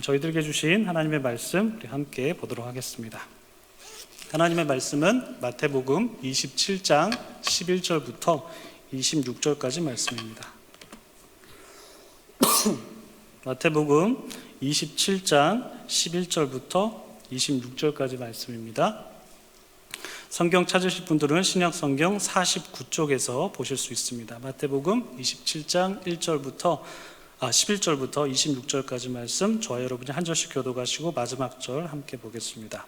저희들에게 주신 하나님의 말씀 우리 함께 보도록 하겠습니다. 하나님의 말씀은 마태복음 27장 11절부터 26절까지 말씀입니다. 마태복음 27장 11절부터 26절까지 말씀입니다. 성경 찾으실 분들은 신약성경 49쪽에서 보실 수 있습니다. 마태복음 27장 11절부터 26절까지 말씀, 저와 여러분이 한 절씩 교독하시고 마지막 절 함께 보겠습니다.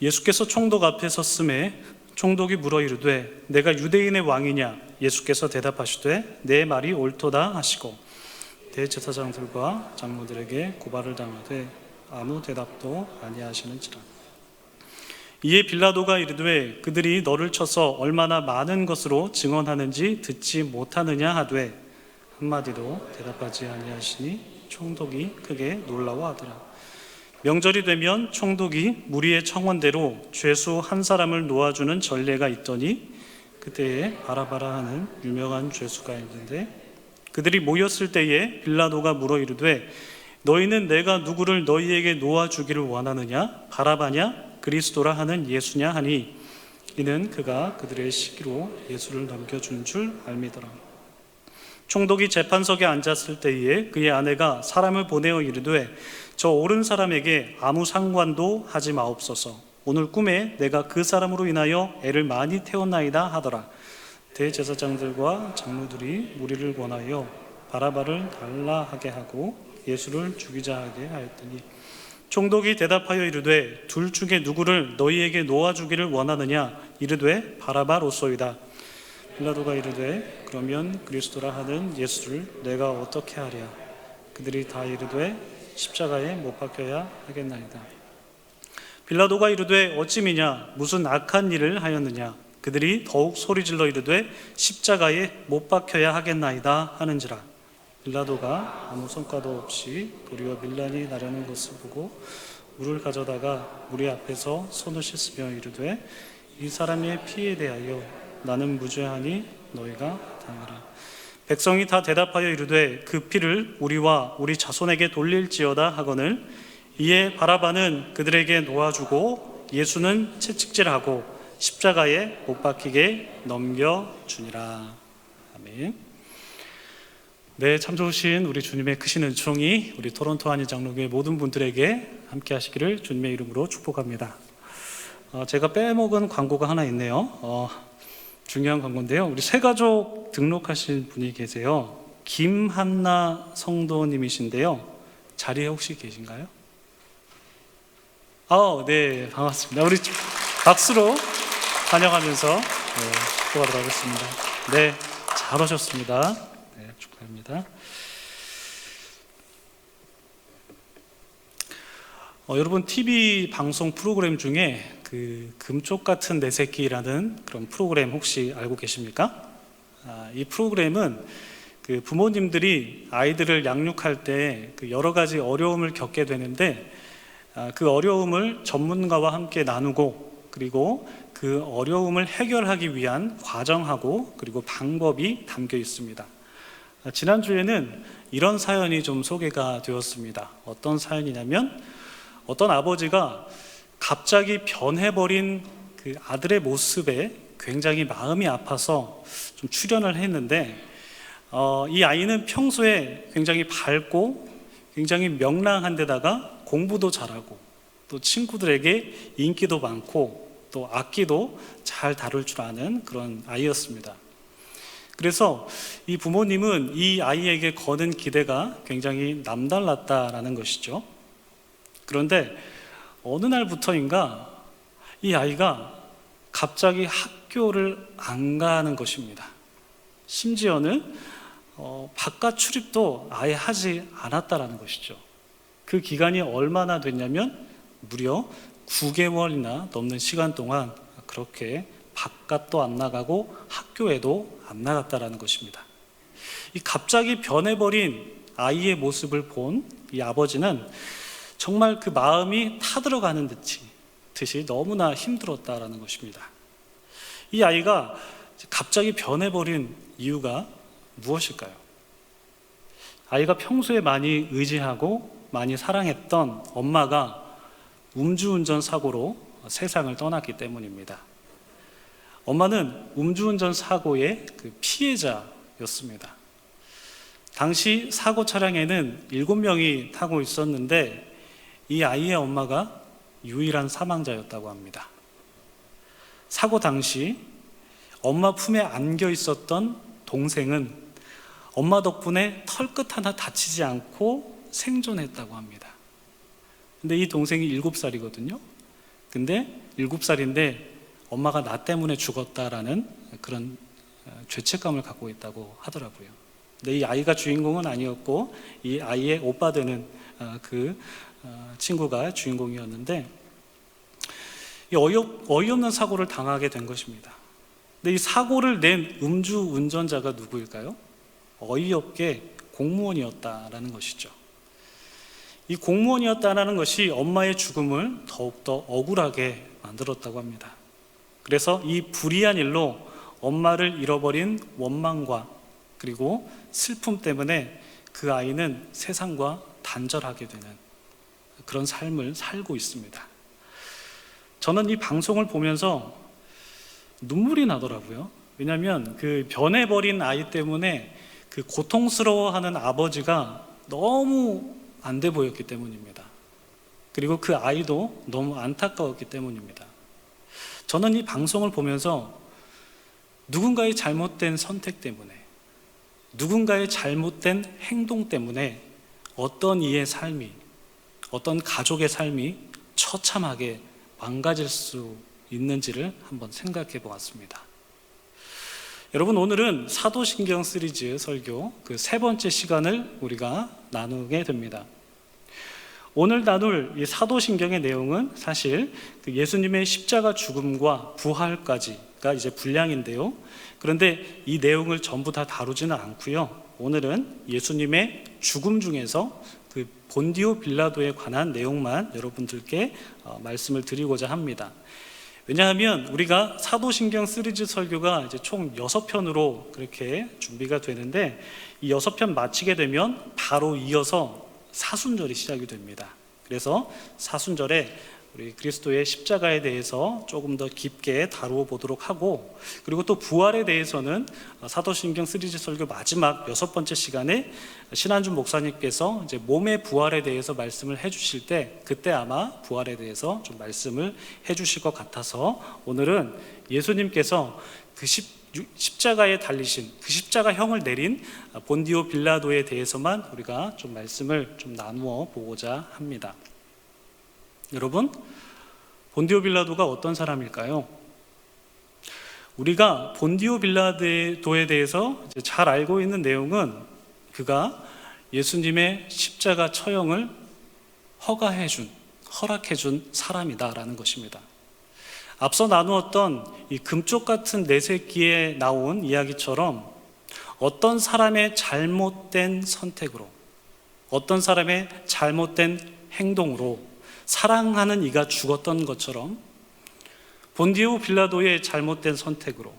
예수께서 총독 앞에 섰음에 총독이 물어 이르되 내가 유대인의 왕이냐? 예수께서 대답하시되 내 말이 옳도다 하시고 대제사장들과 장로들에게 고발을 당하되 아무 대답도 아니하시는지라. 이에 빌라도가 이르되 그들이 너를 쳐서 얼마나 많은 것으로 증언하는지 듣지 못하느냐 하되 한마디도 대답하지 아니하시니 총독이 크게 놀라워하더라. 명절이 되면 총독이 무리의 청원대로 죄수 한 사람을 놓아주는 전례가 있더니 그때에 바라바라 하는 유명한 죄수가 있는데 그들이 모였을 때에 빌라도가 물어 이르되 너희는 내가 누구를 너희에게 놓아주기를 원하느냐? 바라바냐? 그리스도라 하는 예수냐? 하니 이는 그가 그들의 시기로 예수를 넘겨준 줄 알미더라. 총독이 재판석에 앉았을 때에 그의 아내가 사람을 보내어 이르되 저 옳은 사람에게 아무 상관도 하지 마옵소서. 오늘 꿈에 내가 그 사람으로 인하여 애를 많이 태웠나이다 하더라. 대제사장들과 장로들이 무리를 권하여 바라바를 달라 하게 하고 예수를 죽이자 하게 하였더니 총독이 대답하여 이르되 둘 중에 누구를 너희에게 놓아주기를 원하느냐? 이르되 바라바로소이다. 빌라도가 이르되 그러면 그리스도라 하는 예수를 내가 어떻게 하랴? 그들이 다 이르되 십자가에 못 박혀야 하겠나이다. 빌라도가 이르되 어찌미냐? 무슨 악한 일을 하였느냐? 그들이 더욱 소리질러 이르되 십자가에 못 박혀야 하겠나이다 하는지라. 빌라도가 아무 성과도 없이 도리어 밀란이 나려는 것을 보고 물을 가져다가 무리 앞에서 손을 씻으며 이르되 이 사람의 피에 대하여 나는 무죄하니 너희가 당하라. 백성이 다 대답하여 이르되 그 피를 우리와 우리 자손에게 돌릴지어다 하거늘 이에 바라바는 그들에게 놓아주고 예수는 채찍질하고 십자가에 못 박히게 넘겨주니라. 아멘. 네, 참 좋으신 우리 주님의 크신 은총이 우리 토론토 한인장로교회 모든 분들에게 함께 하시기를 주님의 이름으로 축복합니다. 제가 빼먹은 광고가 하나 있네요. 중요한 광고인데요. 우리 새가족 등록하신 분이 계세요. 김한나 성도님이신데요. 자리에 혹시 계신가요? 네, 반갑습니다. 우리 박수로 환영하면서 축복하도록 하겠습니다. 네, 잘 오셨습니다. 네, 축하합니다. 여러분 TV 방송 프로그램 중에 그 금쪽 같은 내 새끼라는 그런 프로그램 혹시 알고 계십니까? 이 프로그램은 그 부모님들이 아이들을 양육할 때 그 여러 가지 어려움을 겪게 되는데 그 어려움을 전문가와 함께 나누고 그리고 그 어려움을 해결하기 위한 과정하고 그리고 방법이 담겨 있습니다. 지난주에는 이런 사연이 좀 소개가 되었습니다. 어떤 사연이냐면 어떤 아버지가 갑자기 변해버린 그 아들의 모습에 굉장히 마음이 아파서 좀 출연을 했는데 이 아이는 평소에 굉장히 밝고 굉장히 명랑한 데다가 공부도 잘하고 또 친구들에게 인기도 많고 또 악기도 잘 다룰 줄 아는 그런 아이였습니다. 그래서 이 부모님은 이 아이에게 거는 기대가 굉장히 남달랐다라는 것이죠. 그런데 어느 날부터인가 이 아이가 갑자기 학교를 안 가는 것입니다. 심지어는 바깥 출입도 아예 하지 않았다라는 것이죠. 그 기간이 얼마나 됐냐면 무려 9개월이나 넘는 시간 동안 그렇게 바깥도 안 나가고 학교에도 안 나갔다라는 것입니다. 이 갑자기 변해버린 아이의 모습을 본 이 아버지는 정말 그 마음이 타들어가는 듯이 너무나 힘들었다라는 것입니다. 이 아이가 갑자기 변해버린 이유가 무엇일까요? 아이가 평소에 많이 의지하고 많이 사랑했던 엄마가 음주운전 사고로 세상을 떠났기 때문입니다. 엄마는 음주운전 사고의 그 피해자였습니다. 당시 사고 차량에는 7명이 타고 있었는데 이 아이의 엄마가 유일한 사망자였다고 합니다. 사고 당시 엄마 품에 안겨 있었던 동생은 엄마 덕분에 털끝 하나 다치지 않고 생존했다고 합니다. 근데 이 동생이 7살이거든요. 근데 7살인데 엄마가 나 때문에 죽었다라는 그런 죄책감을 갖고 있다고 하더라고요. 근데 이 아이가 주인공은 아니었고 이 아이의 오빠 되는 그 친구가 주인공이었는데 이 어이없는 사고를 당하게 된 것입니다. 근데 이 사고를 낸 음주 운전자가 누구일까요? 어이없게 공무원이었다라는 것이죠. 이 공무원이었다라는 것이 엄마의 죽음을 더욱더 억울하게 만들었다고 합니다. 그래서 이 불의한 일로 엄마를 잃어버린 원망과 그리고 슬픔 때문에 그 아이는 세상과 단절하게 되는 그런 삶을 살고 있습니다. 저는 이 방송을 보면서 눈물이 나더라고요. 왜냐하면 그 변해버린 아이 때문에 그 고통스러워하는 아버지가 너무 안 돼 보였기 때문입니다. 그리고 그 아이도 너무 안타까웠기 때문입니다. 저는 이 방송을 보면서 누군가의 잘못된 선택 때문에, 누군가의 잘못된 행동 때문에 어떤 이의 삶이, 어떤 가족의 삶이 처참하게 망가질 수 있는지를 한번 생각해 보았습니다. 여러분, 오늘은 사도신경 시리즈 설교 그 3번째 시간을 우리가 나누게 됩니다. 오늘 나눌 이 사도신경의 내용은 사실 그 예수님의 십자가 죽음과 부활까지가 이제 분량인데요. 그런데 이 내용을 전부 다 다루지는 않고요. 오늘은 예수님의 죽음 중에서 그 본디오 빌라도에 관한 내용만 여러분들께 말씀을 드리고자 합니다. 왜냐하면 우리가 사도신경 시리즈 설교가 이제 총 6편으로 그렇게 준비가 되는데 이 6편 마치게 되면 바로 이어서 사순절이 시작이 됩니다. 그래서 사순절에 우리 그리스도의 십자가에 대해서 조금 더 깊게 다루어 보도록 하고, 그리고 또 부활에 대해서는 사도신경 시리즈 설교 마지막 6번째 시간에 신한준 목사님께서 이제 몸의 부활에 대해서 말씀을 해주실 때 그때 아마 부활에 대해서 좀 말씀을 해주실 것 같아서 오늘은 예수님께서 그 십자가에 달리신 그 십자가형을 내린 본디오 빌라도에 대해서만 우리가 좀 말씀을 좀 나누어 보고자 합니다. 여러분, 본디오 빌라도가 어떤 사람일까요? 우리가 본디오 빌라도에 대해서 잘 알고 있는 내용은 그가 예수님의 십자가 처형을 허락해준 사람이다라는 것입니다. 앞서 나누었던 이 금쪽 같은 네 새끼에 나온 이야기처럼 어떤 사람의 잘못된 선택으로, 어떤 사람의 잘못된 행동으로 사랑하는 이가 죽었던 것처럼 본디오 빌라도의 잘못된 선택으로,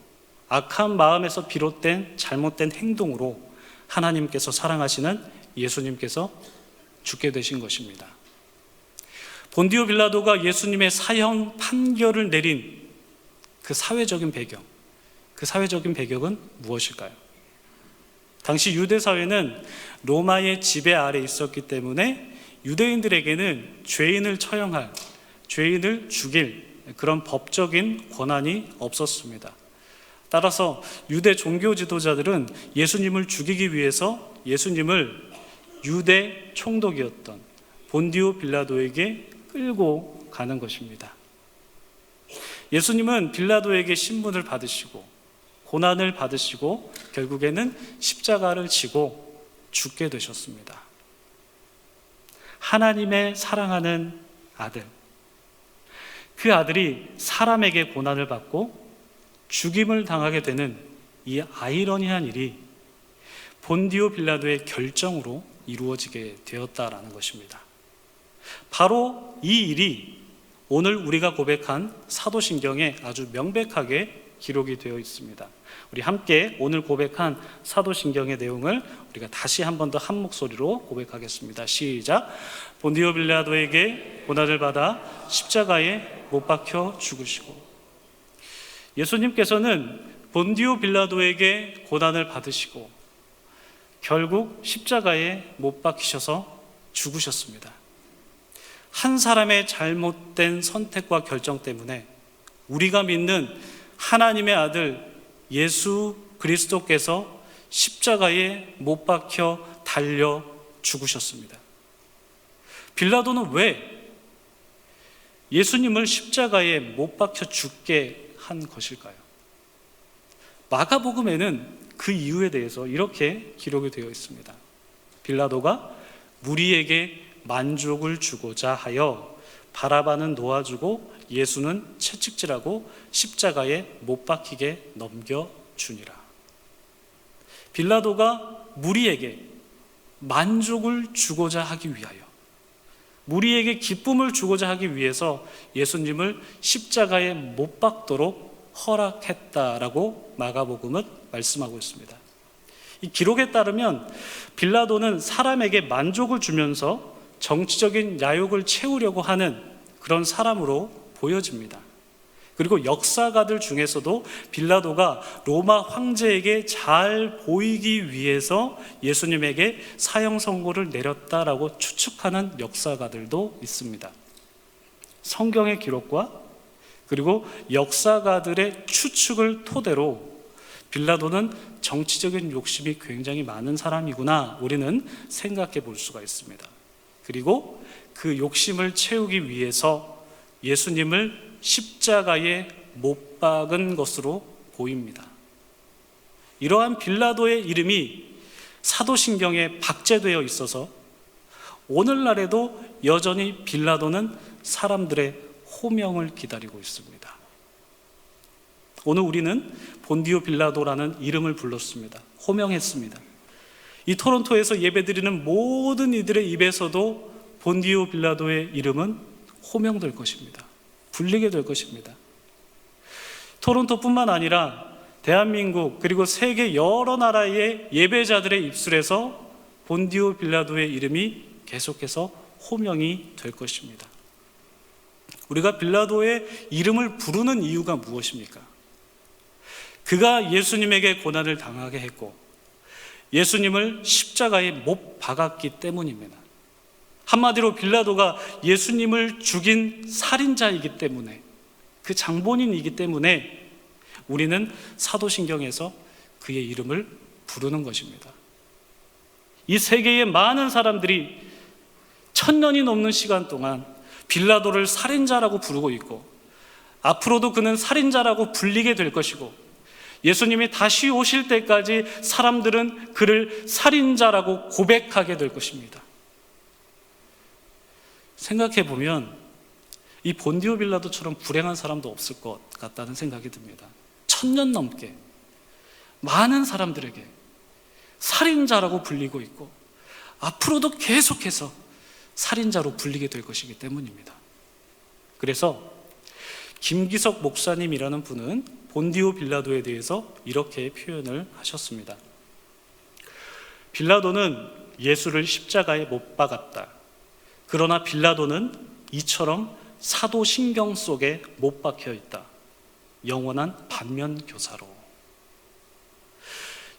악한 마음에서 비롯된 잘못된 행동으로 하나님께서 사랑하시는 예수님께서 죽게 되신 것입니다. 본디오 빌라도가 예수님의 사형 판결을 내린 그 사회적인 배경은 무엇일까요? 당시 유대 사회는 로마의 지배 아래 있었기 때문에 유대인들에게는 죄인을 처형할, 죄인을 죽일 그런 법적인 권한이 없었습니다. 따라서 유대 종교 지도자들은 예수님을 죽이기 위해서 예수님을 유대 총독이었던 본디오 빌라도에게 끌고 가는 것입니다. 예수님은 빌라도에게 신문을 받으시고 고난을 받으시고 결국에는 십자가를 지고 죽게 되셨습니다. 하나님의 사랑하는 아들, 그 아들이 사람에게 고난을 받고 죽임을 당하게 되는 이 아이러니한 일이 본디오 빌라도의 결정으로 이루어지게 되었다라는 것입니다. 바로 이 일이 오늘 우리가 고백한 사도신경에 아주 명백하게 기록이 되어 있습니다. 우리 함께 오늘 고백한 사도신경의 내용을 우리가 다시 한 번 더 한 목소리로 고백하겠습니다. 시작. 본디오 빌라도에게 고난을 받아 십자가에 못 박혀 죽으시고. 예수님께서는 본디오 빌라도에게 고난을 받으시고 결국 십자가에 못 박히셔서 죽으셨습니다. 한 사람의 잘못된 선택과 결정 때문에 우리가 믿는 하나님의 아들 예수 그리스도께서 십자가에 못 박혀 달려 죽으셨습니다. 빌라도는 왜 예수님을 십자가에 못 박혀 죽게 한 것일까요? 마가복음에는 그 이유에 대해서 이렇게 기록이 되어 있습니다. 빌라도가 무리에게 만족을 주고자 하여 바라바는 놓아주고 예수는 채찍질하고 십자가에 못 박히게 넘겨주니라. 빌라도가 무리에게 만족을 주고자 하기 위하여, 무리에게 기쁨을 주고자 하기 위해서 예수님을 십자가에 못 박도록 허락했다라고 마가복음은 말씀하고 있습니다. 이 기록에 따르면 빌라도는 사람에게 만족을 주면서 정치적인 야욕을 채우려고 하는 그런 사람으로 보여집니다. 그리고 역사가들 중에서도 빌라도가 로마 황제에게 잘 보이기 위해서 예수님에게 사형 선고를 내렸다라고 추측하는 역사가들도 있습니다. 성경의 기록과 그리고 역사가들의 추측을 토대로 빌라도는 정치적인 욕심이 굉장히 많은 사람이구나 우리는 생각해 볼 수가 있습니다. 그리고 그 욕심을 채우기 위해서 예수님을 십자가에 못 박은 것으로 보입니다. 이러한 빌라도의 이름이 사도신경에 박제되어 있어서 오늘날에도 여전히 빌라도는 사람들의 호명을 기다리고 있습니다. 오늘 우리는 본디오 빌라도라는 이름을 불렀습니다. 호명했습니다. 이 토론토에서 예배드리는 모든 이들의 입에서도 본디오 빌라도의 이름은 호명될 것입니다. 불리게 될 것입니다. 토론토뿐만 아니라 대한민국 그리고 세계 여러 나라의 예배자들의 입술에서 본디오 빌라도의 이름이 계속해서 호명이 될 것입니다. 우리가 빌라도의 이름을 부르는 이유가 무엇입니까? 그가 예수님에게 고난을 당하게 했고 예수님을 십자가에 못 박았기 때문입니다. 한마디로 빌라도가 예수님을 죽인 살인자이기 때문에, 그 장본인이기 때문에 우리는 사도신경에서 그의 이름을 부르는 것입니다. 이 세계의 많은 사람들이 1000년이 넘는 시간 동안 빌라도를 살인자라고 부르고 있고 앞으로도 그는 살인자라고 불리게 될 것이고 예수님이 다시 오실 때까지 사람들은 그를 살인자라고 고백하게 될 것입니다. 생각해 보면 이 본디오 빌라도처럼 불행한 사람도 없을 것 같다는 생각이 듭니다. 1000년 넘게 많은 사람들에게 살인자라고 불리고 있고 앞으로도 계속해서 살인자로 불리게 될 것이기 때문입니다. 그래서 김기석 목사님이라는 분은 본디오 빌라도에 대해서 이렇게 표현을 하셨습니다. 빌라도는 예수를 십자가에 못 박았다. 그러나 빌라도는 이처럼 사도신경 속에 못 박혀 있다. 영원한 반면교사로.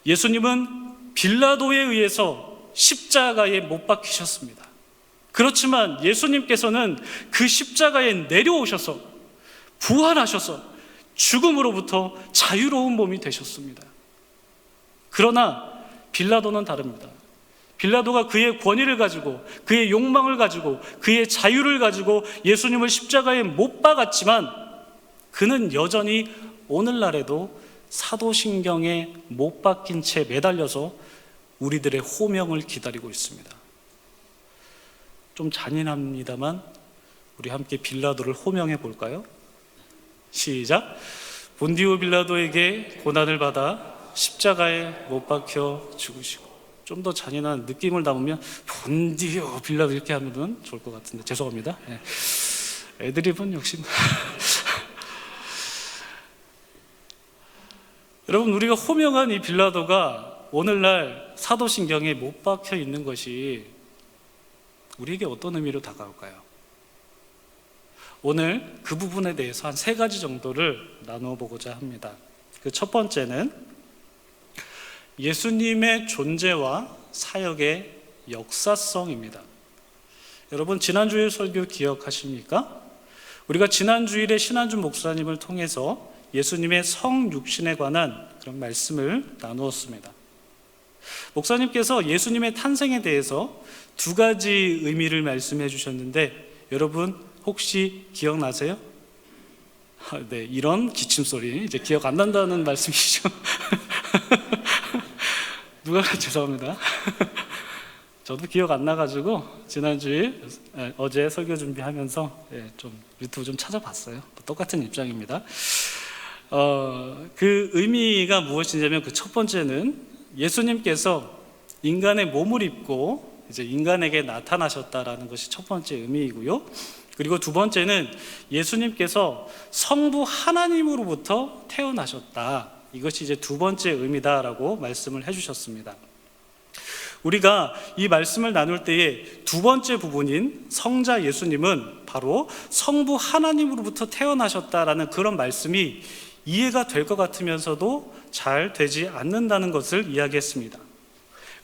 예수님은 빌라도에 의해서 십자가에 못 박히셨습니다. 그렇지만 예수님께서는 그 십자가에 내려오셔서 부활하셔서 죽음으로부터 자유로운 몸이 되셨습니다. 그러나 빌라도는 다릅니다. 빌라도가 그의 권위를 가지고 그의 욕망을 가지고 그의 자유를 가지고 예수님을 십자가에 못 박았지만 그는 여전히 오늘날에도 사도신경에 못 박힌 채 매달려서 우리들의 호명을 기다리고 있습니다. 좀 잔인합니다만 우리 함께 빌라도를 호명해 볼까요? 시작. 본디오 빌라도에게 고난을 받아 십자가에 못 박혀 죽으시고. 좀 더 잔인한 느낌을 담으면 본디오 빌라도 이렇게 하면 좋을 것 같은데 죄송합니다. 네. 애드립은 역시 여러분, 우리가 호명한 이 빌라도가 오늘날 사도신경에 못 박혀 있는 것이 우리에게 어떤 의미로 다가올까요? 오늘 그 부분에 대해서 한 3가지 정도를 나누어 보고자 합니다. 그 첫 번째는 예수님의 존재와 사역의 역사성입니다. 여러분, 지난주일 설교 기억하십니까? 우리가 지난주일에 신한준 목사님을 통해서 예수님의 성육신에 관한 그런 말씀을 나누었습니다. 목사님께서 예수님의 탄생에 대해서 2가지 의미를 말씀해 주셨는데 여러분 혹시 기억나세요? 네, 이런 기침소리 이제 기억 안 난다는 말씀이시죠? 누가 죄송합니다. 저도 기억 안 나가지고 지난주에 어제 설교 준비하면서 좀 유튜브 좀 찾아봤어요. 똑같은 입장입니다. 그 의미가 무엇이냐면 그 첫 번째는 예수님께서 인간의 몸을 입고 이제 인간에게 나타나셨다라는 것이 첫 번째 의미이고요. 그리고 2번째는 예수님께서 성부 하나님으로부터 태어나셨다. 이것이 이제 2번째 의미다라고 말씀을 해주셨습니다. 우리가 이 말씀을 나눌 때에 2번째 부분인 성자 예수님은 바로 성부 하나님으로부터 태어나셨다라는 그런 말씀이 이해가 될 것 같으면서도 잘 되지 않는다는 것을 이야기했습니다.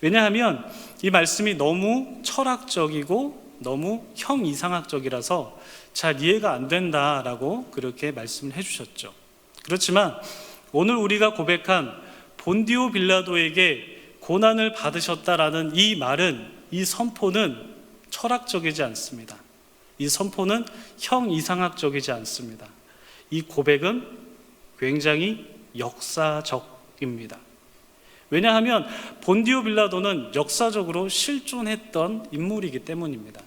왜냐하면 이 말씀이 너무 철학적이고 너무 형이상학적이라서 잘 이해가 안 된다라고 그렇게 말씀을 해주셨죠. 그렇지만 오늘 우리가 고백한 본디오 빌라도에게 고난을 받으셨다라는 이 말은, 이 선포는 철학적이지 않습니다. 이 선포는 형이상학적이지 않습니다. 이 고백은 굉장히 역사적입니다. 왜냐하면 본디오 빌라도는 역사적으로 실존했던 인물이기 때문입니다.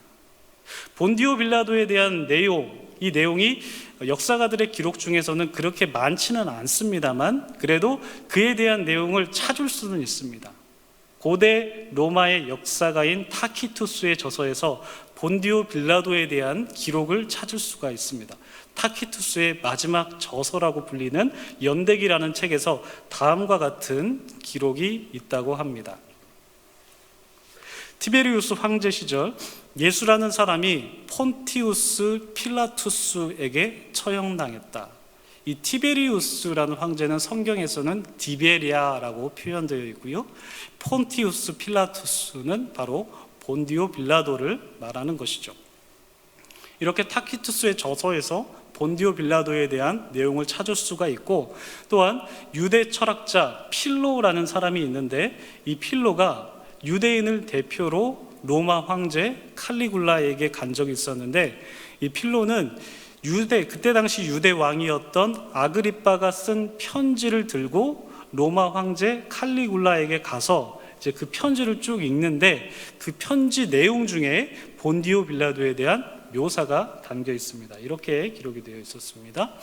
본디오 빌라도에 대한 내용, 이 내용이 역사가들의 기록 중에서는 그렇게 많지는 않습니다만 그래도 그에 대한 내용을 찾을 수는 있습니다. 고대 로마의 역사가인 타키투스의 저서에서 본디오 빌라도에 대한 기록을 찾을 수가 있습니다. 타키투스의 마지막 저서라고 불리는 연대기라는 책에서 다음과 같은 기록이 있다고 합니다. 티베리우스 황제 시절 예수라는 사람이 폰티우스 필라투스에게 처형당했다. 이 티베리우스라는 황제는 성경에서는 디베리아라고 표현되어 있고요. 폰티우스 필라투스는 바로 본디오 빌라도를 말하는 것이죠. 이렇게 타키투스의 저서에서 본디오 빌라도에 대한 내용을 찾을 수가 있고, 또한 유대 철학자 필로라는 사람이 있는데 이 필로가 유대인을 대표로 로마 황제 칼리굴라에게 간 적이 있었는데 이 필로는 그때 당시 유대 왕이었던 아그리빠가 쓴 편지를 들고 로마 황제 칼리굴라에게 가서 이제 그 편지를 쭉 읽는데 그 편지 내용 중에 본디오 빌라도에 대한 묘사가 담겨 있습니다. 이렇게 기록이 되어 있었습니다.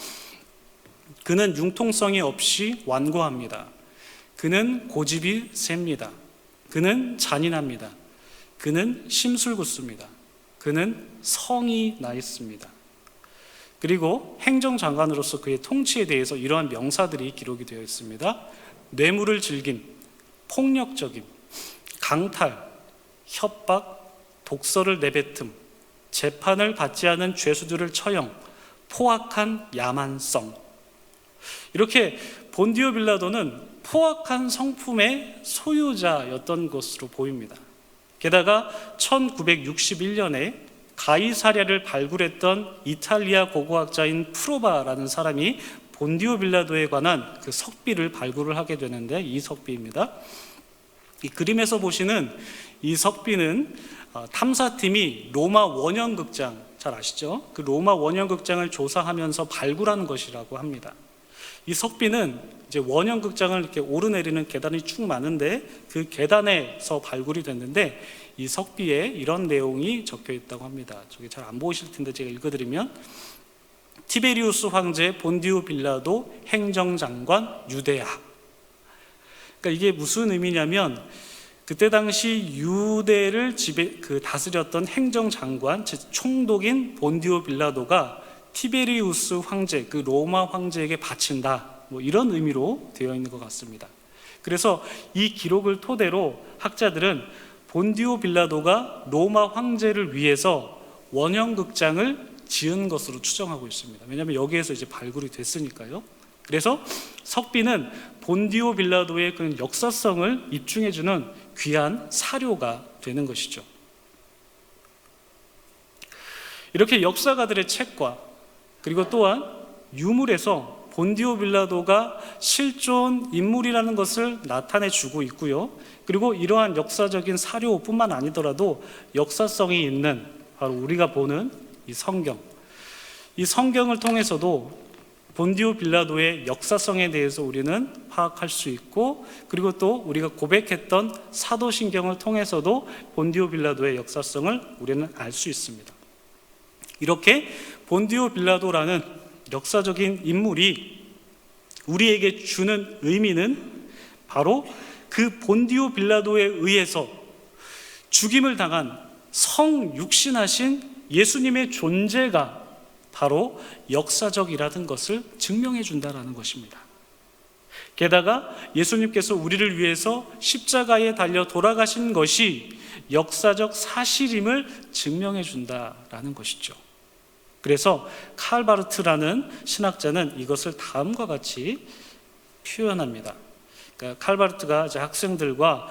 그는 융통성이 없이 완고합니다. 그는 고집이 셉니다. 그는 잔인합니다. 그는 심술궂습니다. 그는 성이 나 있습니다. 그리고 행정장관으로서 그의 통치에 대해서 이러한 명사들이 기록이 되어 있습니다. 뇌물을 즐김, 폭력적임, 강탈, 협박, 독서를 내뱉음, 재판을 받지 않은 죄수들을 처형, 포악한 야만성. 이렇게 본디오 빌라도는 포악한 성품의 소유자였던 것으로 보입니다. 게다가 1961년에 가이사랴를 발굴했던 이탈리아 고고학자인 프로바라는 사람이 본디오 빌라도에 관한 그 석비를 발굴을 하게 되는데 이 석비입니다. 이 그림에서 보시는 이 석비는 탐사팀이 로마 원형극장, 잘 아시죠? 그 로마 원형극장을 조사하면서 발굴한 것이라고 합니다. 이 석비는 이제 원형극장을 이렇게 오르내리는 계단이 쭉 많은데 그 계단에서 발굴이 됐는데 이 석비에 이런 내용이 적혀 있다고 합니다. 저기 잘 안 보이실 텐데 제가 읽어드리면 티베리우스 황제 본디오 빌라도 행정장관 유대야. 그러니까 이게 무슨 의미냐면 그때 당시 유대를 다스렸던 행정장관, 즉 총독인 본디오 빌라도가 티베리우스 황제, 그 로마 황제에게 바친다. 이런 의미로 되어 있는 것 같습니다. 그래서 이 기록을 토대로 학자들은 본디오 빌라도가 로마 황제를 위해서 원형극장을 지은 것으로 추정하고 있습니다. 왜냐하면 여기에서 이제 발굴이 됐으니까요. 그래서 석비는 본디오 빌라도의 그 역사성을 입증해주는 귀한 사료가 되는 것이죠. 이렇게 역사가들의 책과 그리고 또한 유물에서 본디오 빌라도가 실존 인물이라는 것을 나타내주고 있고요. 그리고 이러한 역사적인 사료뿐만 아니더라도 역사성이 있는 바로 우리가 보는 이 성경을 통해서도 본디오 빌라도의 역사성에 대해서 우리는 파악할 수 있고, 그리고 또 우리가 고백했던 사도신경을 통해서도 본디오 빌라도의 역사성을 우리는 알 수 있습니다. 이렇게 본디오 빌라도라는 역사적인 인물이 우리에게 주는 의미는 바로 그 본디오 빌라도에 의해서 죽임을 당한 성육신하신 예수님의 존재가 바로 역사적이라는 것을 증명해 준다는 것입니다. 게다가 예수님께서 우리를 위해서 십자가에 달려 돌아가신 것이 역사적 사실임을 증명해 준다는 것이죠. 그래서 칼바르트라는 신학자는 이것을 다음과 같이 표현합니다. 그러니까 칼바르트가 이제 학생들과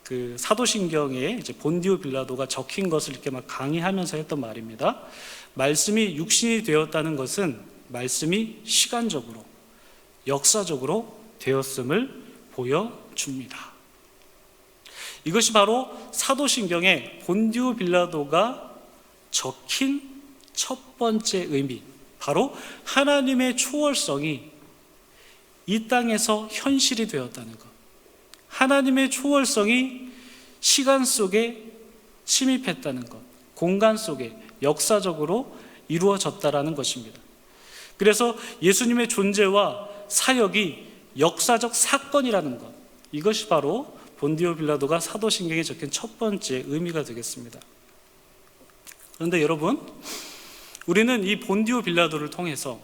그 사도신경에 이제 본디오 빌라도가 적힌 것을 이렇게 막 강의하면서 했던 말입니다. 말씀이 육신이 되었다는 것은 말씀이 시간적으로, 역사적으로 되었음을 보여줍니다. 이것이 바로 사도신경에 본디오 빌라도가 적힌 첫 번째 의미, 바로 하나님의 초월성이 이 땅에서 현실이 되었다는 것. 하나님의 초월성이 시간 속에 침입했다는 것, 공간 속에 역사적으로 이루어졌다라는 것입니다. 그래서 예수님의 존재와 사역이 역사적 사건이라는 것, 이것이 바로 본디오 빌라도가 사도신경에 적힌 첫 번째 의미가 되겠습니다. 그런데 여러분, 우리는 이 본디오 빌라도를 통해서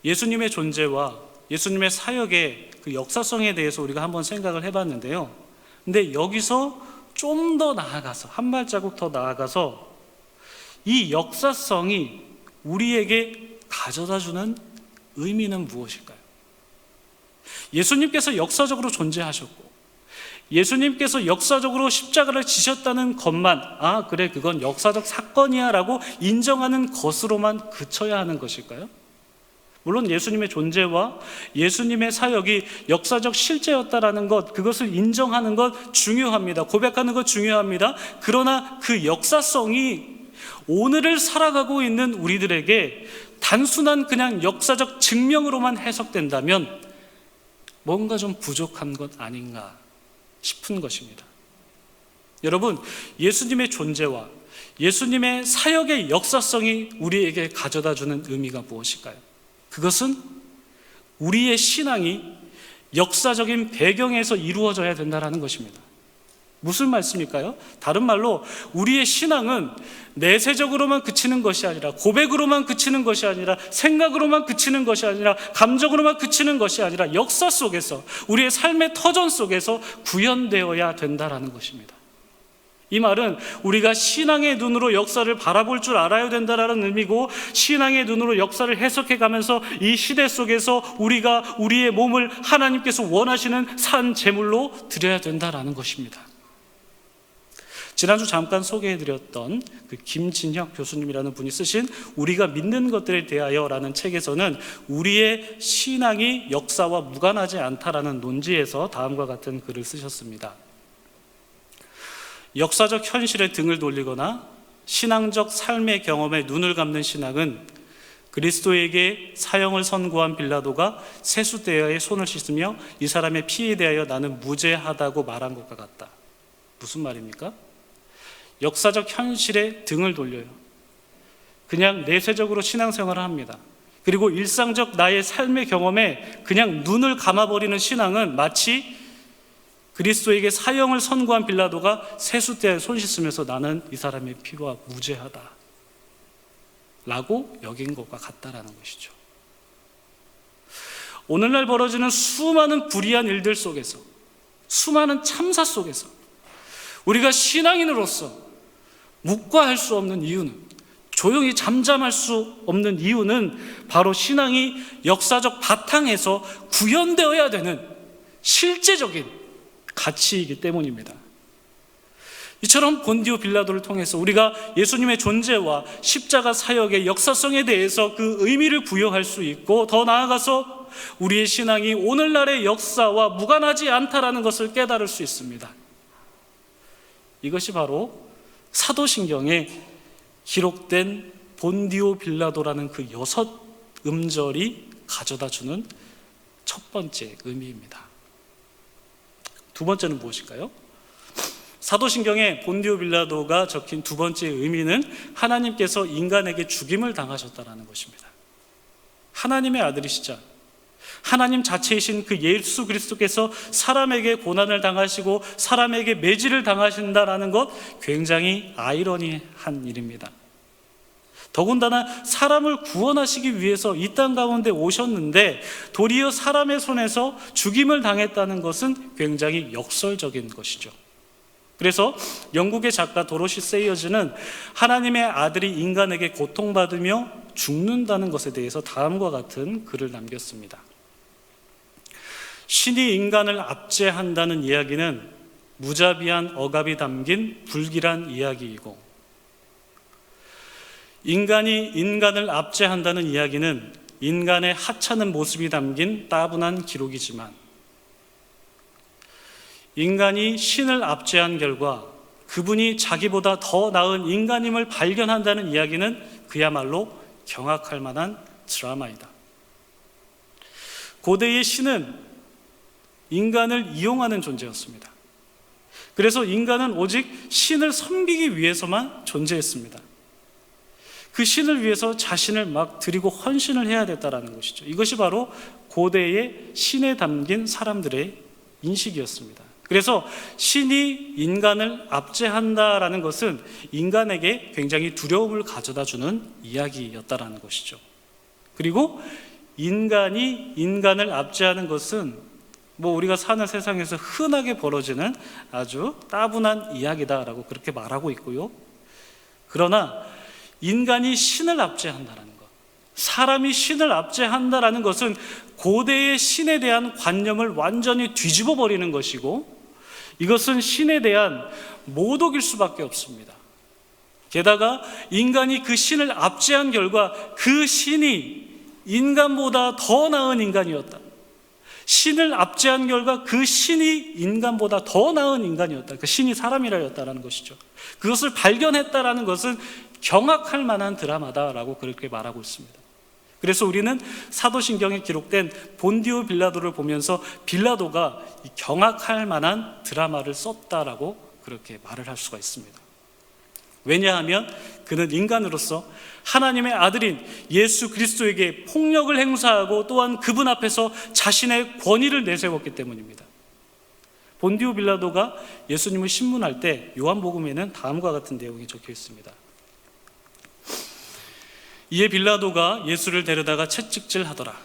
예수님의 존재와 예수님의 사역의 그 역사성에 대해서 우리가 한번 생각을 해봤는데요. 근데 여기서 좀 더 나아가서, 한 발자국 더 나아가서 이 역사성이 우리에게 가져다주는 의미는 무엇일까요? 예수님께서 역사적으로 존재하셨고 예수님께서 역사적으로 십자가를 지셨다는 것만, 아 그래 그건 역사적 사건이야 라고 인정하는 것으로만 그쳐야 하는 것일까요? 물론 예수님의 존재와 예수님의 사역이 역사적 실제였다라는 것, 그것을 인정하는 것 중요합니다. 고백하는 것 중요합니다. 그러나 그 역사성이 오늘을 살아가고 있는 우리들에게 단순한 그냥 역사적 증명으로만 해석된다면 뭔가 좀 부족한 것 아닌가 싶은 것입니다. 여러분, 예수님의 존재와 예수님의 사역의 역사성이 우리에게 가져다주는 의미가 무엇일까요? 그것은 우리의 신앙이 역사적인 배경에서 이루어져야 된다는 것입니다. 무슨 말씀일까요? 다른 말로 우리의 신앙은 내세적으로만 그치는 것이 아니라, 고백으로만 그치는 것이 아니라, 생각으로만 그치는 것이 아니라, 감정으로만 그치는 것이 아니라 역사 속에서, 우리의 삶의 터전 속에서 구현되어야 된다는 것입니다. 이 말은 우리가 신앙의 눈으로 역사를 바라볼 줄 알아야 된다는 의미고, 신앙의 눈으로 역사를 해석해 가면서 이 시대 속에서 우리가 우리의 몸을 하나님께서 원하시는 산 제물로 드려야 된다는 것입니다. 지난주 잠깐 소개해드렸던 그 김진혁 교수님이라는 분이 쓰신 우리가 믿는 것들에 대하여라는 책에서는 우리의 신앙이 역사와 무관하지 않다라는 논지에서 다음과 같은 글을 쓰셨습니다. 역사적 현실에 등을 돌리거나 신앙적 삶의 경험에 눈을 감는 신앙은 그리스도에게 사형을 선고한 빌라도가 세수대야에 손을 씻으며 이 사람의 피에 대하여 나는 무죄하다고 말한 것과 같다. 무슨 말입니까? 역사적 현실에 등을 돌려요. 그냥 내세적으로 신앙생활을 합니다. 그리고 일상적 나의 삶의 경험에 그냥 눈을 감아버리는 신앙은 마치 그리스도에게 사형을 선고한 빌라도가 세수대에 손 씻으면서 나는 이 사람의 피와 무죄하다 라고 여긴 것과 같다라는 것이죠. 오늘날 벌어지는 수많은 불의한 일들 속에서, 수많은 참사 속에서 우리가 신앙인으로서 묵과할 수 없는 이유는, 조용히 잠잠할 수 없는 이유는 바로 신앙이 역사적 바탕에서 구현되어야 되는 실제적인 가치이기 때문입니다. 이처럼 본디오 빌라도를 통해서 우리가 예수님의 존재와 십자가 사역의 역사성에 대해서 그 의미를 부여할 수 있고, 더 나아가서 우리의 신앙이 오늘날의 역사와 무관하지 않다라는 것을 깨달을 수 있습니다. 이것이 바로 사도신경에 기록된 본디오 빌라도라는 그 6음절이 가져다주는 첫 번째 의미입니다. 두 번째는 무엇일까요? 사도신경에 본디오 빌라도가 적힌 두 번째 의미는 하나님께서 인간에게 죽임을 당하셨다는 것입니다. 하나님의 아들이시자 하나님 자체이신 그 예수 그리스도께서 사람에게 고난을 당하시고 사람에게 매질을 당하신다는 것, 굉장히 아이러니한 일입니다. 더군다나 사람을 구원하시기 위해서 이 땅 가운데 오셨는데 도리어 사람의 손에서 죽임을 당했다는 것은 굉장히 역설적인 것이죠. 그래서 영국의 작가 도로시 세이어즈는 하나님의 아들이 인간에게 고통받으며 죽는다는 것에 대해서 다음과 같은 글을 남겼습니다. 신이 인간을 압제한다는 이야기는 무자비한 억압이 담긴 불길한 이야기이고, 인간이 인간을 압제한다는 이야기는 인간의 하찮은 모습이 담긴 따분한 기록이지만, 인간이 신을 압제한 결과 그분이 자기보다 더 나은 인간임을 발견한다는 이야기는 그야말로 경악할 만한 드라마이다. 고대의 신은 인간을 이용하는 존재였습니다. 그래서 인간은 오직 신을 섬기기 위해서만 존재했습니다. 그 신을 위해서 자신을 막 드리고 헌신을 해야 됐다는 것이죠. 이것이 바로 고대의 신에 담긴 사람들의 인식이었습니다. 그래서 신이 인간을 압제한다라는 것은 인간에게 굉장히 두려움을 가져다주는 이야기였다라는 것이죠. 그리고 인간이 인간을 압제하는 것은 우리가 사는 세상에서 흔하게 벌어지는 아주 따분한 이야기다라고 그렇게 말하고 있고요. 그러나 인간이 신을 압제한다는 것, 사람이 신을 압제한다는 것은 고대의 신에 대한 관념을 완전히 뒤집어 버리는 것이고, 이것은 신에 대한 모독일 수밖에 없습니다. 게다가 인간이 그 신을 압제한 결과 그 신이 인간보다 더 나은 인간이었다. 신을 압제한 결과 그 신이 인간보다 더 나은 인간이었다. 그 신이 사람이라였다는 것이죠. 그것을 발견했다라는 것은 경악할 만한 드라마다라고 그렇게 말하고 있습니다. 그래서 우리는 사도신경에 기록된 본디오 빌라도를 보면서 빌라도가 경악할 만한 드라마를 썼다라고 그렇게 말을 할 수가 있습니다. 왜냐하면 그는 인간으로서 하나님의 아들인 예수 그리스도에게 폭력을 행사하고 또한 그분 앞에서 자신의 권위를 내세웠기 때문입니다. 본디오 빌라도가 예수님을 신문할 때 요한복음에는 다음과 같은 내용이 적혀 있습니다. 이에 빌라도가 예수를 데려다가 채찍질하더라.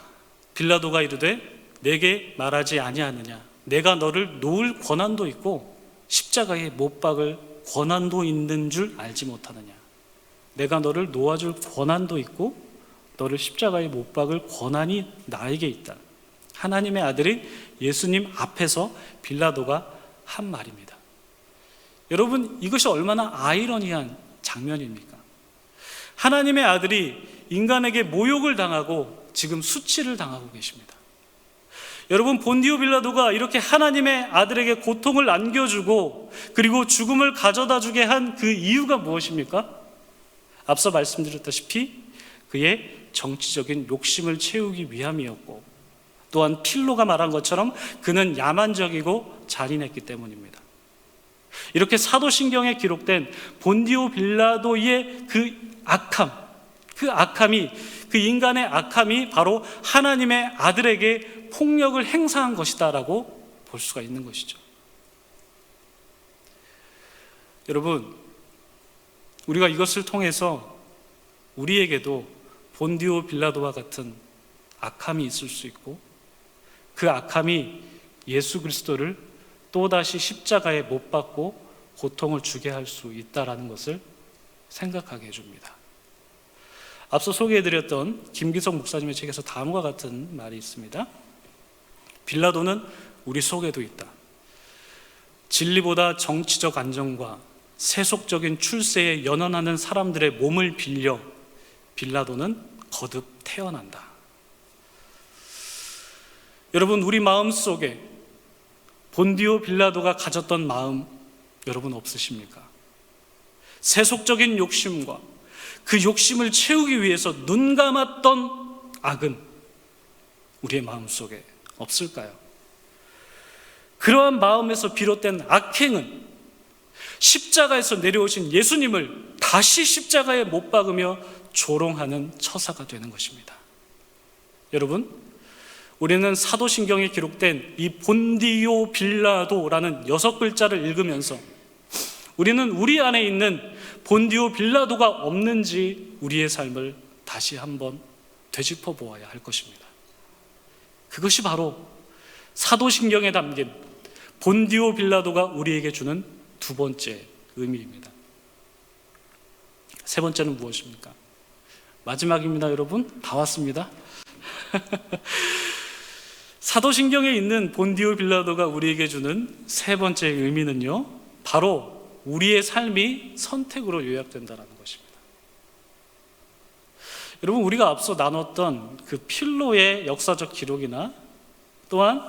빌라도가 이르되 내게 말하지 아니하느냐? 내가 너를 놓을 권한도 있고 십자가에 못 박을 권한도 있는 줄 알지 못하느냐? 내가 너를 놓아줄 권한도 있고 너를 십자가에 못 박을 권한이 나에게 있다. 하나님의 아들인 예수님 앞에서 빌라도가 한 말입니다. 여러분, 이것이 얼마나 아이러니한 장면입니까? 하나님의 아들이 인간에게 모욕을 당하고 지금 수치를 당하고 계십니다. 여러분, 본디오 빌라도가 이렇게 하나님의 아들에게 고통을 안겨주고 그리고 죽음을 가져다 주게 한 그 이유가 무엇입니까? 앞서 말씀드렸다시피 그의 정치적인 욕심을 채우기 위함이었고, 또한 필로가 말한 것처럼 그는 야만적이고 잔인했기 때문입니다. 이렇게 사도신경에 기록된 본디오 빌라도의 그 악함이, 그 인간의 악함이 바로 하나님의 아들에게 폭력을 행사한 것이다라고 볼 수가 있는 것이죠. 여러분, 우리가 이것을 통해서 우리에게도 본디오 빌라도와 같은 악함이 있을 수 있고 그 악함이 예수 그리스도를 또다시 십자가에 못 박고 고통을 주게 할 수 있다라는 것을 생각하게 해줍니다. 앞서 소개해드렸던 김기석 목사님의 책에서 다음과 같은 말이 있습니다. 빌라도는 우리 속에도 있다. 진리보다 정치적 안정과 세속적인 출세에 연연하는 사람들의 몸을 빌려 빌라도는 거듭 태어난다. 여러분, 우리 마음 속에 본디오 빌라도가 가졌던 마음 여러분 없으십니까? 세속적인 욕심과 그 욕심을 채우기 위해서 눈 감았던 악은 우리의 마음 속에 없을까요? 그러한 마음에서 비롯된 악행은 십자가에서 내려오신 예수님을 다시 십자가에 못 박으며 조롱하는 처사가 되는 것입니다. 여러분, 우리는 사도신경에 기록된 이 본디오 빌라도라는 6글자를 읽으면서 우리는 우리 안에 있는 본디오 빌라도가 없는지 우리의 삶을 다시 한번 되짚어 보아야 할 것입니다. 그것이 바로 사도신경에 담긴 본디오 빌라도가 우리에게 주는 두 번째 의미입니다. 세 번째는 무엇입니까? 마지막입니다, 여러분. 다 왔습니다. 사도신경에 있는 본디오 빌라도가 우리에게 주는 세 번째 의미는요, 바로 우리의 삶이 선택으로 요약된다는 것입니다. 여러분, 우리가 앞서 나눴던 그 필로의 역사적 기록이나 또한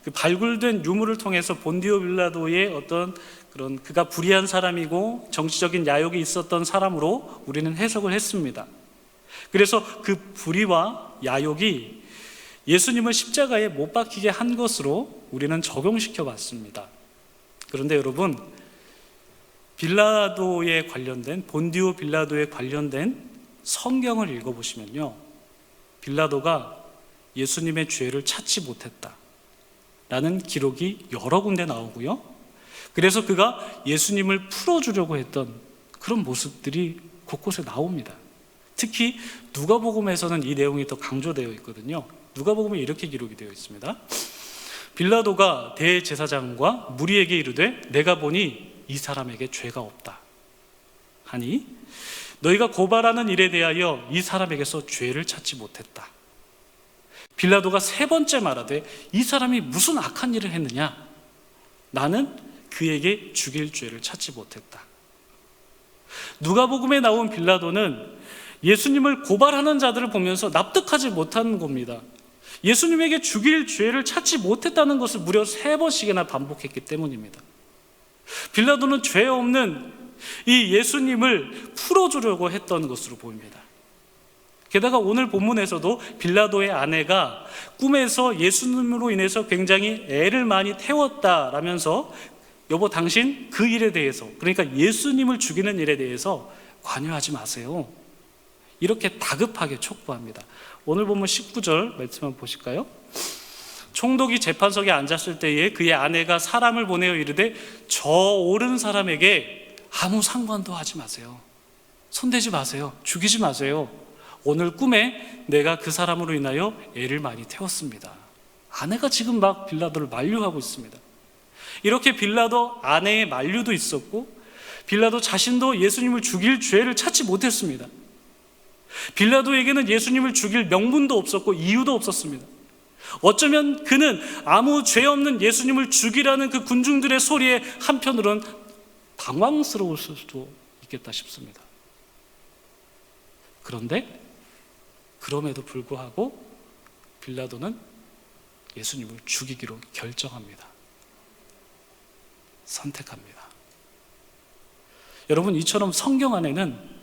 그 발굴된 유물을 통해서 본디오 빌라도의 어떤 그런 그가 불의한 사람이고 정치적인 야욕이 있었던 사람으로 우리는 해석을 했습니다. 그래서 그 불의와 야욕이 예수님을 십자가에 못 박히게 한 것으로 우리는 적용시켜 봤습니다. 그런데 여러분, 빌라도에 관련된 본디오 빌라도에 관련된 성경을 읽어보시면요, 빌라도가 예수님의 죄를 찾지 못했다 라는 기록이 여러 군데 나오고요, 그래서 그가 예수님을 풀어주려고 했던 그런 모습들이 곳곳에 나옵니다. 특히 누가복음에서는 이 내용이 더 강조되어 있거든요. 누가복음에 이렇게 기록이 되어 있습니다. 빌라도가 대제사장과 무리에게 이르되 내가 보니 이 사람에게 죄가 없다 하니 너희가 고발하는 일에 대하여 이 사람에게서 죄를 찾지 못했다. 빌라도가 세 번째 말하되 이 사람이 무슨 악한 일을 했느냐? 나는 그에게 죽일 죄를 찾지 못했다. 누가복음에 나온 빌라도는 예수님을 고발하는 자들을 보면서 납득하지 못하는 겁니다. 예수님에게 죽일 죄를 찾지 못했다는 것을 무려 3번씩이나 반복했기 때문입니다. 빌라도는 죄 없는 이 예수님을 풀어주려고 했던 것으로 보입니다. 게다가 오늘 본문에서도 빌라도의 아내가 꿈에서 예수님으로 인해서 굉장히 애를 많이 태웠다라면서 여보, 당신 그 일에 대해서, 그러니까 예수님을 죽이는 일에 대해서 관여하지 마세요, 이렇게 다급하게 촉구합니다. 오늘 본문 19절 말씀 한번 보실까요? 총독이 재판석에 앉았을 때에 그의 아내가 사람을 보내어 이르되 저 옳은 사람에게 아무 상관도 하지 마세요. 손대지 마세요. 죽이지 마세요. 오늘 꿈에 내가 그 사람으로 인하여 애를 많이 태웠습니다. 아내가 지금 막 빌라도를 만류하고 있습니다. 이렇게 빌라도 아내의 만류도 있었고 빌라도 자신도 예수님을 죽일 죄를 찾지 못했습니다. 빌라도에게는 예수님을 죽일 명분도 없었고 이유도 없었습니다. 어쩌면 그는 아무 죄 없는 예수님을 죽이라는 그 군중들의 소리에 한편으로는 당황스러울 수도 있겠다 싶습니다. 그런데 그럼에도 불구하고 빌라도는 예수님을 죽이기로 결정합니다. 선택합니다. 여러분, 이처럼 성경 안에는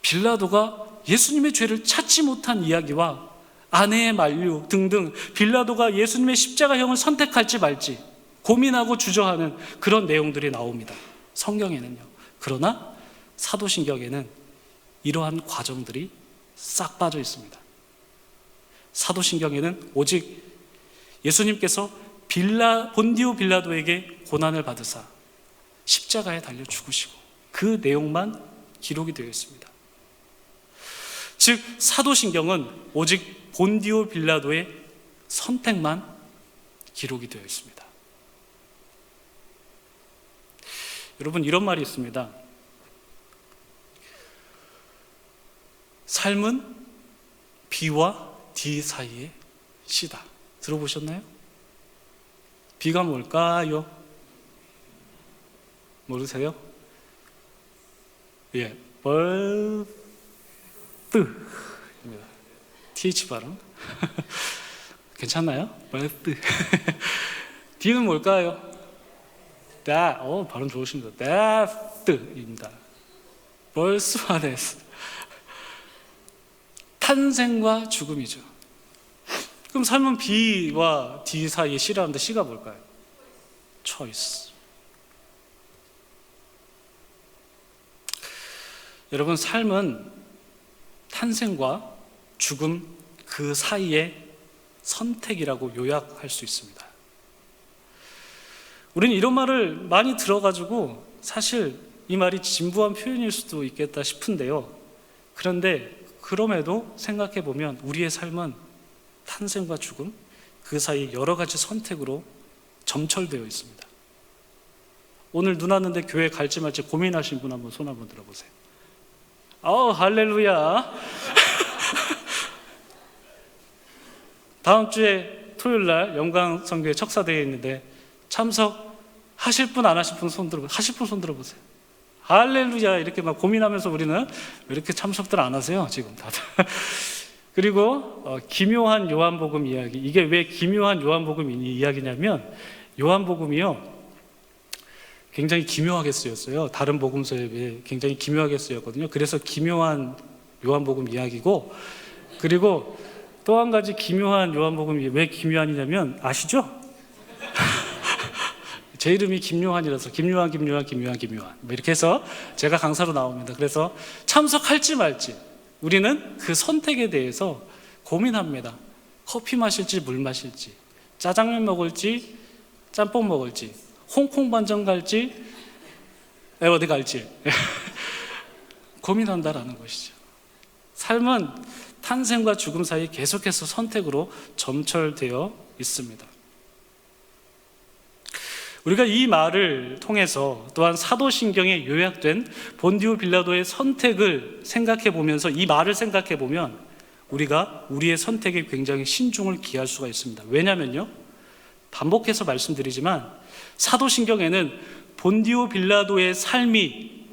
빌라도가 예수님의 죄를 찾지 못한 이야기와 아내의 만류 등등 빌라도가 예수님의 십자가형을 선택할지 말지 고민하고 주저하는 그런 내용들이 나옵니다. 성경에는요. 그러나 사도신경에는 이러한 과정들이 싹 빠져 있습니다. 사도신경에는 오직 예수님께서 본디오 빌라도에게 고난을 받으사 십자가에 달려 죽으시고 그 내용만 기록이 되어 있습니다. 즉 사도신경은 오직 본디오 빌라도의 선택만 기록이 되어 있습니다. 여러분, 이런 말이 있습니다. 삶은 B와 D 사이의 시다. 들어보셨나요? B가 뭘까요? 모르세요? 예, 벌뜨 TH 발음 괜찮나요? 벌뜨 D는 뭘까요? 발음 좋으십니다. 데스입니다. 벌스와데스 탄생과 죽음이죠. 그럼 삶은 B와 D 사이의 C라는데 C가 뭘까요? 초이스. 여러분, 삶은 탄생과 죽음 그 사이의 선택이라고 요약할 수 있습니다. 우리는 이런 말을 많이 들어가지고 사실 이 말이 진부한 표현일 수도 있겠다 싶은데요. 그런데 그럼에도 생각해 보면 우리의 삶은 탄생과 죽음 그 사이 여러 가지 선택으로 점철되어 있습니다. 오늘 눈 왔는데 교회 갈지 말지 고민하신 분 한번 손 한번 들어보세요. 할렐루야. 다음 주에 토요일 날 영광선교회 척사대회 있는데 참석하실 분 안 하실 분 손 들어보세요. 하실 분 손 들어보세요. 할렐루야. 이렇게 막 고민하면서 우리는 왜 이렇게 참석들 안 하세요? 지금 다들. 그리고 기묘한 요한복음 이야기. 이게 왜 기묘한 요한복음 이야기냐면 요한복음이요 굉장히 기묘하게 쓰였어요. 다른 복음서에 비해 굉장히 기묘하게 쓰였거든요. 그래서 기묘한 요한복음 이야기고, 그리고 또 한 가지 기묘한 요한복음이 왜 기묘한이냐면 아시죠? 제 이름이 김요한이라서 김요한 이렇게 해서 제가 강사로 나옵니다. 그래서 참석할지 말지 우리는 그 선택에 대해서 고민합니다. 커피 마실지 물 마실지, 짜장면 먹을지 짬뽕 먹을지, 홍콩 반점 갈지 어디 갈지 고민한다라는 것이죠. 삶은 탄생과 죽음 사이 계속해서 선택으로 점철되어 있습니다. 우리가 이 말을 통해서 또한 사도신경에 요약된 본디오 빌라도의 선택을 생각해 보면서 이 말을 생각해 보면 우리가 우리의 선택에 굉장히 신중을 기할 수가 있습니다. 왜냐면요, 반복해서 말씀드리지만 사도신경에는 본디오 빌라도의 삶이,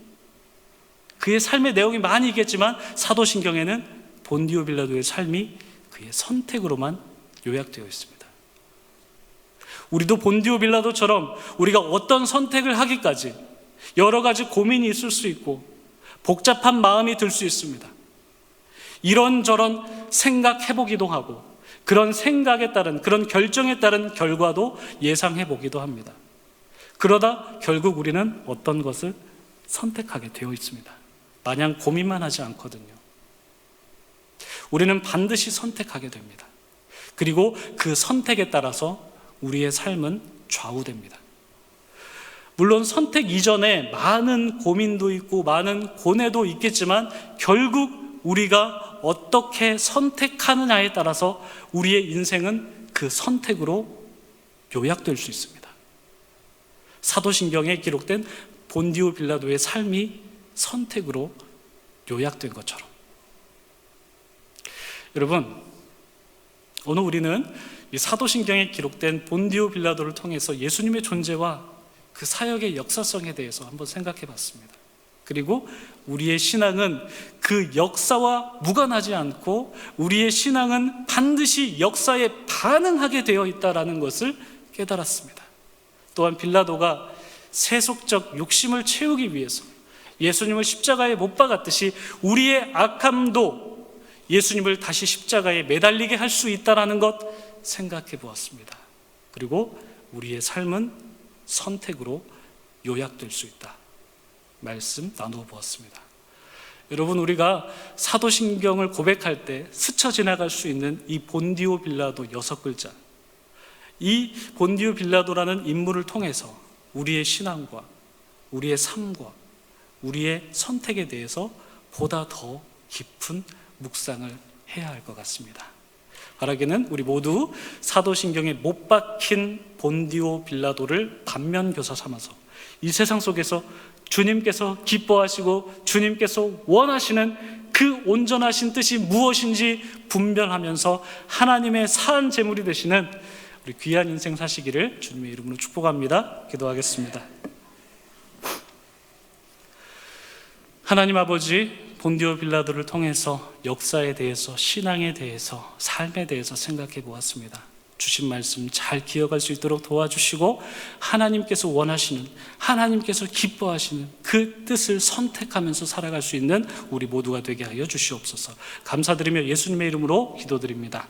그의 삶의 내용이 많이 있겠지만 사도신경에는 본디오 빌라도의 삶이 그의 선택으로만 요약되어 있습니다. 우리도 본디오 빌라도처럼 우리가 어떤 선택을 하기까지 여러 가지 고민이 있을 수 있고 복잡한 마음이 들 수 있습니다. 이런저런 생각해보기도 하고 그런 생각에 따른, 그런 결정에 따른 결과도 예상해보기도 합니다. 그러다 결국 우리는 어떤 것을 선택하게 되어 있습니다. 마냥 고민만 하지 않거든요. 우리는 반드시 선택하게 됩니다. 그리고 그 선택에 따라서 우리의 삶은 좌우됩니다. 물론 선택 이전에 많은 고민도 있고 많은 고뇌도 있겠지만 결국 우리가 어떻게 선택하느냐에 따라서 우리의 인생은 그 선택으로 요약될 수 있습니다. 사도신경에 기록된 본디오 빌라도의 삶이 선택으로 요약된 것처럼. 여러분, 오늘 우리는 이 사도신경에 기록된 본디오 빌라도를 통해서 예수님의 존재와 그 사역의 역사성에 대해서 한번 생각해 봤습니다. 그리고 우리의 신앙은 그 역사와 무관하지 않고 우리의 신앙은 반드시 역사에 반응하게 되어 있다는 것을 깨달았습니다. 또한 빌라도가 세속적 욕심을 채우기 위해서 예수님을 십자가에 못 박았듯이 우리의 악함도 예수님을 다시 십자가에 매달리게 할 수 있다는 것 생각해 보았습니다. 그리고 우리의 삶은 선택으로 요약될 수 있다. 말씀 나누어 보았습니다. 여러분, 우리가 사도신경을 고백할 때 스쳐 지나갈 수 있는 이 본디오 빌라도 6글자, 이 본디오 빌라도라는 인물을 통해서 우리의 신앙과 우리의 삶과 우리의 선택에 대해서 보다 더 깊은 묵상을 해야 할 것 같습니다. 말하기는 우리 모두 사도신경에 못 박힌 본디오 빌라도를 반면교사 삼아서 이 세상 속에서 주님께서 기뻐하시고 주님께서 원하시는 그 온전하신 뜻이 무엇인지 분별하면서 하나님의 사한 제물이 되시는 우리 귀한 인생 사시기를 주님의 이름으로 축복합니다. 기도하겠습니다. 하나님 아버지, 본디오 빌라도를 통해서 역사에 대해서, 신앙에 대해서, 삶에 대해서 생각해 보았습니다. 주신 말씀 잘 기억할 수 있도록 도와주시고 하나님께서 원하시는, 하나님께서 기뻐하시는 그 뜻을 선택하면서 살아갈 수 있는 우리 모두가 되게 하여 주시옵소서. 감사드리며 예수님의 이름으로 기도드립니다.